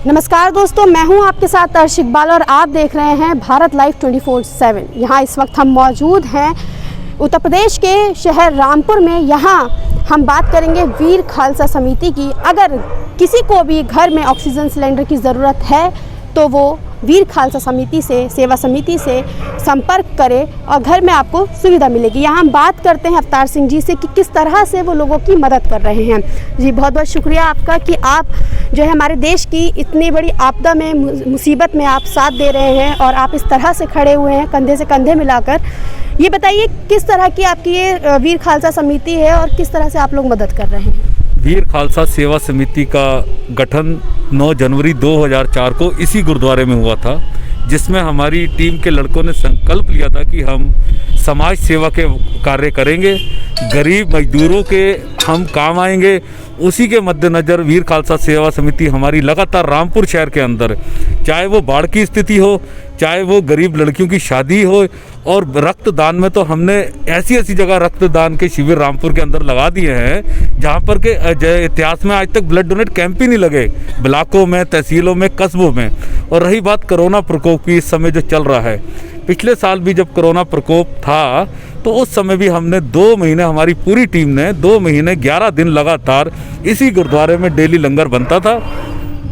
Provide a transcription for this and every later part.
नमस्कार दोस्तों, मैं हूं आपके साथ अर्श इकबाल और आप देख रहे हैं भारत लाइव 24/7। यहाँ इस वक्त हम मौजूद हैं उत्तर प्रदेश के शहर रामपुर में। यहाँ हम बात करेंगे वीर खालसा समिति की। अगर किसी को भी घर में ऑक्सीजन सिलेंडर की ज़रूरत है तो वो वीर खालसा समिति से, सेवा समिति से संपर्क करें और घर में आपको सुविधा मिलेगी। यहाँ हम बात करते हैं अवतार सिंह जी से कि किस तरह से वो लोगों की मदद कर रहे हैं। जी बहुत बहुत शुक्रिया आपका कि आप जो है हमारे देश की इतनी बड़ी आपदा में, मुसीबत में आप साथ दे रहे हैं और आप इस तरह से खड़े हुए हैं कंधे से कंधे मिलाकर। ये बताइए किस तरह की आपकी ये वीर खालसा समिति है और किस तरह से आप लोग मदद कर रहे हैं। वीर खालसा सेवा समिति का गठन 9 जनवरी 2004 को इसी गुरुद्वारे में हुआ था, जिसमें हमारी टीम के लड़कों ने संकल्प लिया था कि हम समाज सेवा के कार्य करेंगे, गरीब मजदूरों के हम काम आएंगे। उसी के मद्देनज़र वीर खालसा सेवा समिति हमारी लगातार रामपुर शहर के अंदर, चाहे वो बाढ़ की स्थिति हो, चाहे वो गरीब लड़कियों की शादी हो, और रक्तदान में तो हमने ऐसी ऐसी जगह रक्तदान के शिविर रामपुर के अंदर लगा दिए हैं जहाँ पर के इतिहास में आज तक ब्लड डोनेट कैंप ही नहीं लगे, ब्लॉकों में, तहसीलों में, कस्बों में। और रही बात कोरोना प्रकोप की, इस समय जो चल रहा है, पिछले साल भी जब कोरोना प्रकोप था तो उस समय भी हमने 2 महीने, हमारी पूरी टीम ने 2 महीने 11 दिन लगातार इसी गुरुद्वारे में डेली लंगर बनता था।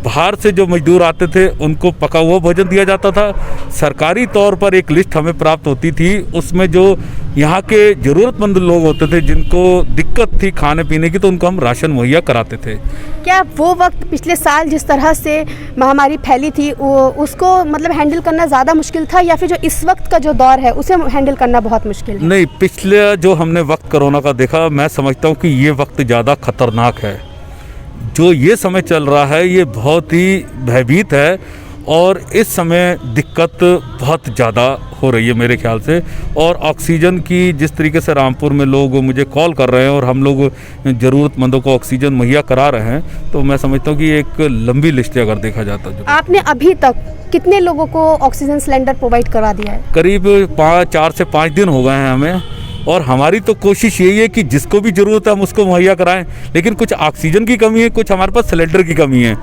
बाहर से जो मजदूर आते थे उनको पका हुआ भोजन दिया जाता था। सरकारी तौर पर एक लिस्ट हमें प्राप्त होती थी, उसमें जो यहाँ के ज़रूरतमंद लोग होते थे जिनको दिक्कत थी खाने पीने की, तो उनको हम राशन मुहैया कराते थे। क्या वो वक्त पिछले साल जिस तरह से महामारी फैली थी उसको मतलब हैंडल करना ज़्यादा मुश्किल था, या फिर जो इस वक्त का जो दौर है उसे हैंडल करना बहुत मुश्किल है? नहीं, पिछले जो हमने वक्त कोरोना का देखा, मैं समझता हूँ कि ये वक्त ज़्यादा खतरनाक है। जो ये समय चल रहा है ये बहुत ही भयभीत है और इस समय दिक्कत बहुत ज़्यादा हो रही है मेरे ख्याल से। और ऑक्सीजन की जिस तरीके से रामपुर में लोग मुझे कॉल कर रहे हैं और हम लोग ज़रूरतमंदों को ऑक्सीजन मुहैया करा रहे हैं, तो मैं समझता हूँ कि एक लंबी लिस्ट है अगर देखा जाता है। आपने अभी तक कितने लोगों को ऑक्सीजन सिलेंडर प्रोवाइड करा दिया है? करीब 4 से 5 दिन हो गए हैं हमें, और हमारी तो कोशिश यही है कि जिसको भी ज़रूरत है हम उसको मुहैया कराएं। लेकिन कुछ ऑक्सीजन की कमी है, कुछ हमारे पास सिलेंडर की कमी है,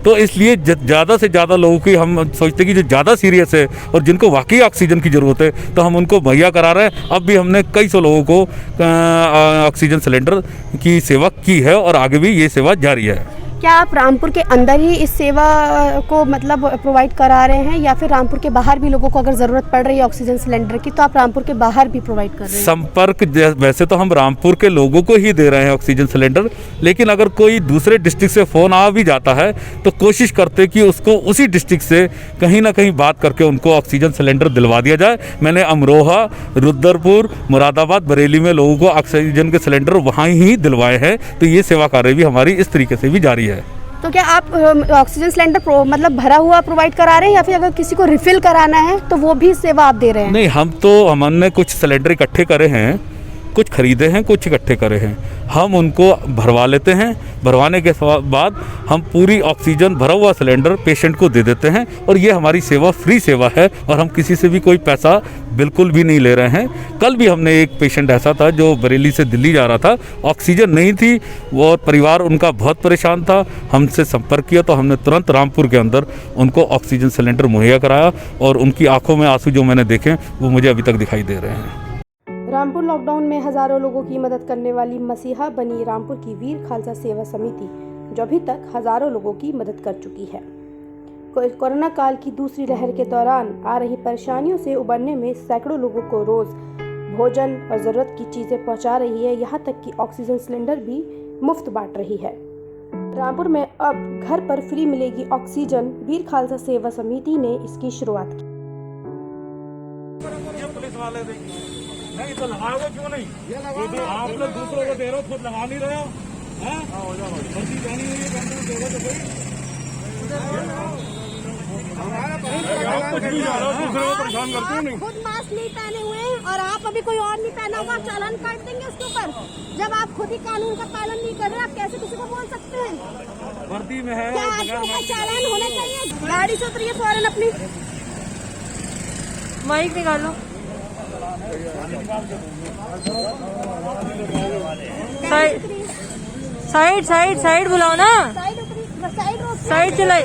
तो इसलिए ज़्यादा से ज़्यादा लोगों की हम सोचते हैं कि जो ज़्यादा सीरियस है और जिनको वाकई ऑक्सीजन की ज़रूरत है तो हम उनको मुहैया करा रहे हैं। अब भी हमने कई सौ लोगों को ऑक्सीजन सिलेंडर की सेवा की है और आगे भी ये सेवा जारी है। क्या आप रामपुर के अंदर ही इस सेवा को मतलब प्रोवाइड करा रहे हैं, या फिर रामपुर के बाहर भी लोगों को अगर ज़रूरत पड़ रही है ऑक्सीजन सिलेंडर की तो आप रामपुर के बाहर भी प्रोवाइड कर रहे हैं? संपर्क वैसे तो हम रामपुर के लोगों को ही दे रहे हैं ऑक्सीजन सिलेंडर, लेकिन अगर कोई दूसरे डिस्ट्रिक्ट से फ़ोन आ भी जाता है तो कोशिश करते कि उसको उसी डिस्ट्रिक्ट से कहीं ना कहीं बात करके उनको ऑक्सीजन सिलेंडर दिलवा दिया जाए। मैंने अमरोहा, रुद्रपुर, मुरादाबाद, बरेली में लोगों को ऑक्सीजन के सिलेंडर वहाँ ही दिलवाए हैं। तो ये सेवा कार्य भी हमारी इस तरीके से भी जारी है। तो क्या आप ऑक्सीजन सिलेंडर मतलब भरा हुआ प्रोवाइड करा रहे हैं, या फिर अगर किसी को रिफिल कराना है तो वो भी सेवा आप दे रहे हैं? नहीं, हमने कुछ सिलेंडर इकट्ठे करे हैं, कुछ खरीदे हैं, कुछ इकट्ठे करे हैं। हम उनको भरवा लेते हैं, भरवाने के बाद हम पूरी ऑक्सीजन भरा हुआ सिलेंडर पेशेंट को दे देते हैं, और ये हमारी सेवा फ्री सेवा है और हम किसी से भी कोई पैसा बिल्कुल भी नहीं ले रहे हैं। कल भी हमने एक पेशेंट ऐसा था जो बरेली से दिल्ली जा रहा था, ऑक्सीजन नहीं थी, वो परिवार उनका बहुत परेशान था, हमसे संपर्क किया तो हमने तुरंत रामपुर के अंदर उनको ऑक्सीजन सिलेंडर मुहैया कराया, और उनकी आंखों में आंसू जो मैंने देखे वो मुझे अभी तक दिखाई दे रहे हैं। रामपुर लॉकडाउन में हजारों लोगों की मदद करने वाली मसीहा बनी रामपुर की वीर खालसा सेवा समिति, जो अभी तक हजारों लोगों की मदद कर चुकी है। कोरोना काल की दूसरी लहर के दौरान आ रही परेशानियों से उबरने में सैकड़ों लोगों को रोज भोजन और ज़रूरत की चीज़ें पहुंचा रही है। यहाँ तक कि ऑक्सीजन सिलेंडर भी मुफ्त बांट रही है। रामपुर में अब घर पर फ्री मिलेगी ऑक्सीजन। वीर खालसा सेवा समिति ने इसकी शुरुआत की। नहीं तो लगाओगे क्यों नहीं? आप लोग दूसरों को दे रहे हो, खुद लगा नहीं रहे हो। आप कुछ भी जा रहे हो, दूसरों को परेशान करते हो। नहीं, खुद मास्क नहीं पहने हुए हैं और आप अभी कोई और नहीं पहना होगा, चालान काट देंगे उसके ऊपर। जब आप खुद ही कानून का पालन नहीं कर रहे, आप कैसे किसी को बोल सकते हैं? वर्दी में है, क्या आपको चालान होना चाहिए? गाड़ी से उतरिए फौरन, अपनी माइक निकालो। साइड बुलाओ ना, साइड साइड चलाए।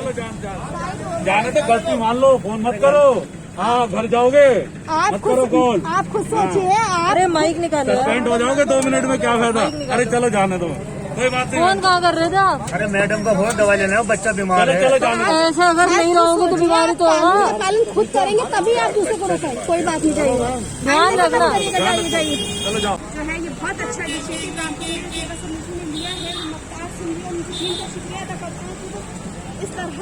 जाने तो गलती मान लो, फोन मत करो। हाँ, घर जाओगे मत करो कॉल। आप खुद सोचिए, आप अरे माइक निकालो यार। सस्पेंड हो जाओगे 2 मिनट में, क्या फायदा। अरे चलो जाने दो, कोई बात नहीं। फोन कहाँ कर रहे थे आप? अरे मैडम का बहुत दवाई लेना है, बच्चा बीमार है। चलो जाने दो। ऐसे अगर नहीं रहोगे तो बीमारी तो कानून होगा। का पालन खुद करेंगे तभी आप दूसरे को रोकें। कोई बात नहीं, जाइए ध्यान रखना। जाइए। चलो जाओ। जो है ये बहुत अच्छा इनिशिएटिव रामपुर में सेवा समिति ने लिया है। मुख्तार सिंह जी और उनकी टीम का शुक्रिया अदा करते हैं कि वो इस तरह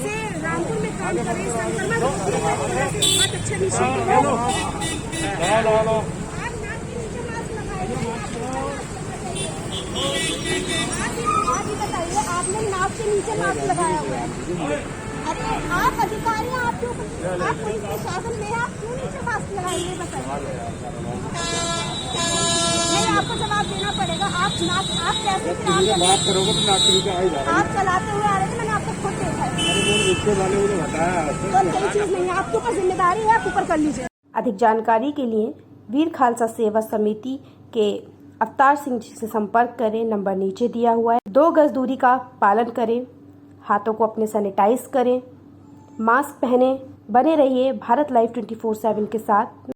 से रामपुर में काम करें, संक्रमण रोकने की वजह से बहुत अच्छा इनिशिएटिव है। लो। आप नाक के नीचे मास्क लगाइए। आप ही बताइए, आपने नाक के नीचे मास्क लगाया हुआ है। अरे आप अधिकारी हैं, आपके ऊपर आप पुलिस प्रशासन में हैं, आप क्यों नीचे मास्क लगाएंगे बताइए। नहीं, आपको जवाब देना पड़ेगा। आप कैसे फिर आप करोगे तो नाक के नीचे आ ही जाएगा। आप चलाते हुए आ रहे थे, मैंने आपको खुद देखा है। रिक्शे वाले को बताया। तो कोई चीज नहीं है, आपके ऊपर जिम्मेदारी है, आप ऊपर कर लीजिए। अधिक जानकारी के लिए वीर खालसा सेवा समिति के अवतार सिंह जी से संपर्क करें। नंबर नीचे दिया हुआ है। 2 गज दूरी का पालन करें, हाथों को अपने सैनिटाइज करें, मास्क पहने, बने रहिए भारत लाइव 24/7 के साथ।